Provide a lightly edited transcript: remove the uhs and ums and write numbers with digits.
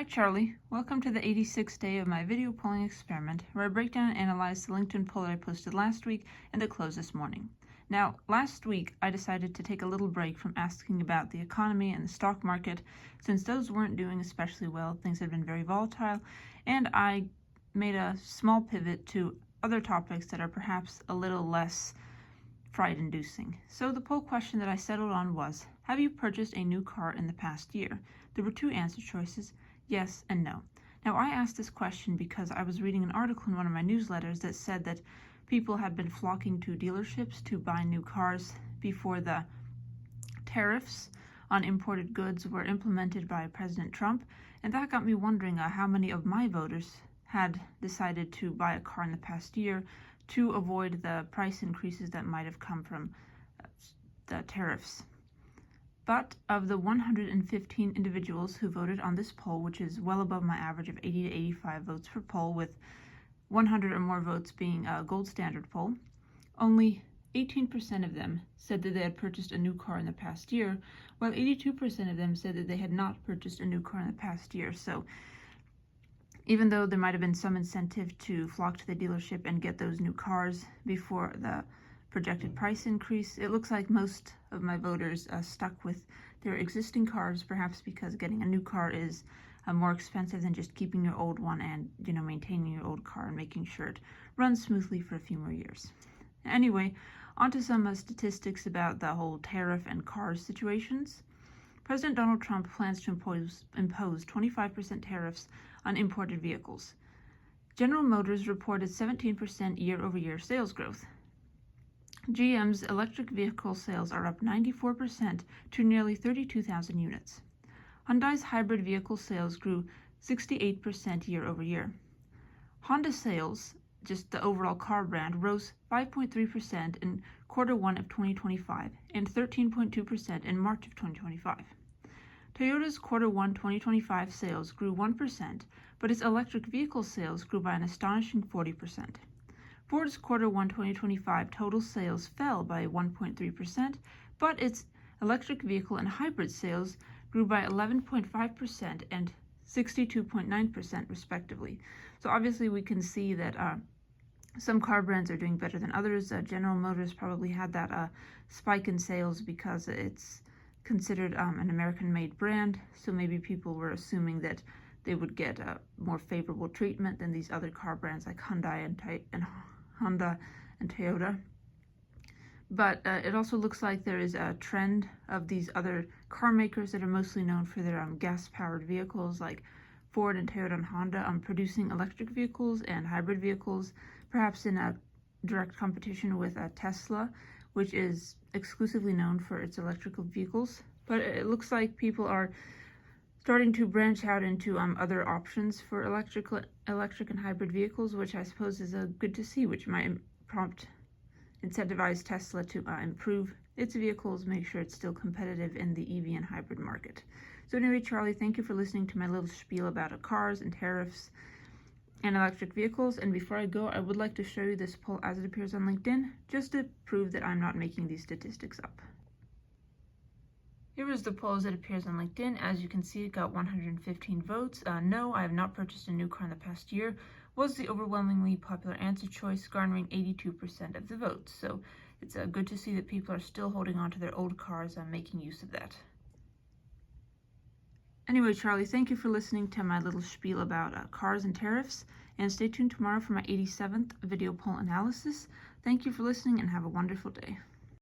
Hi Charlie, welcome to the 86th day of my video polling experiment where I break down and analyze the LinkedIn poll that I posted last week and the close this morning. Now, last week I decided to take a little break from asking about the economy and the stock market since those weren't doing especially well, things had been very volatile, and I made a small pivot to other topics that are perhaps a little less fright-inducing. So the poll question that I settled on was, have you purchased a new car in the past year? There were two answer choices, yes and no. Now, I asked this question because I was reading an article in one of my newsletters that said that people had been flocking to dealerships to buy new cars before the tariffs on imported goods were implemented by President Trump, and that got me wondering how many of my voters had decided to buy a car in the past year to avoid the price increases that might have come from the tariffs. But of the 115 individuals who voted on this poll, which is well above my average of 80 to 85 votes per poll, with 100 or more votes being a gold standard poll, only 18% of them said that they had purchased a new car in the past year, while 82% of them said that they had not purchased a new car in the past year. So even though there might have been some incentive to flock to the dealership and get those new cars before the projected price increase, it looks like most of my voters stuck with their existing cars, perhaps because getting a new car is more expensive than just keeping your old one and maintaining your old car and making sure it runs smoothly for a few more years. Anyway, on to some statistics about the whole tariff and cars situations. President Donald Trump plans to impose 25% tariffs on imported vehicles. General Motors reported 17% year-over-year sales growth. GM's electric vehicle sales are up 94% to nearly 32,000 units. Hyundai's hybrid vehicle sales grew 68% year-over-year. Honda sales, just the overall car brand, rose 5.3% in Q1 of 2025 and 13.2% in March of 2025. Toyota's Q1 2025 sales grew 1%, but its electric vehicle sales grew by an astonishing 40%. Ford's Q1 2025 total sales fell by 1.3%, but its electric vehicle and hybrid sales grew by 11.5% and 62.9% respectively. So obviously we can see that some car brands are doing better than others. General Motors probably had that spike in sales because it's considered an American-made brand, so maybe people were assuming that they would get a more favorable treatment than these other car brands like Hyundai and Honda and Toyota. But it also looks like there is a trend of these other car makers that are mostly known for their gas-powered vehicles, like Ford and Toyota and Honda, producing electric vehicles and hybrid vehicles, perhaps in a direct competition with Tesla, which is exclusively known for its electrical vehicles. But it looks like people are starting to branch out into other options for electric and hybrid vehicles, which I suppose is good to see, which might incentivize Tesla to improve its vehicles, make sure it's still competitive in the EV and hybrid market. So anyway, Charlie, thank you for listening to my little spiel about cars and tariffs and electric vehicles. And before I go, I would like to show you this poll as it appears on LinkedIn, just to prove that I'm not making these statistics up. Here is the poll as it appears on LinkedIn. As you can see, it got 115 votes. No, I have not purchased a new car in the past year was the overwhelmingly popular answer choice, garnering 82% of the votes. So it's good to see that people are still holding on to their old cars and making use of that. Anyway, Charlie, thank you for listening to my little spiel about cars and tariffs, and stay tuned tomorrow for my 87th video poll analysis. Thank you for listening and have a wonderful day.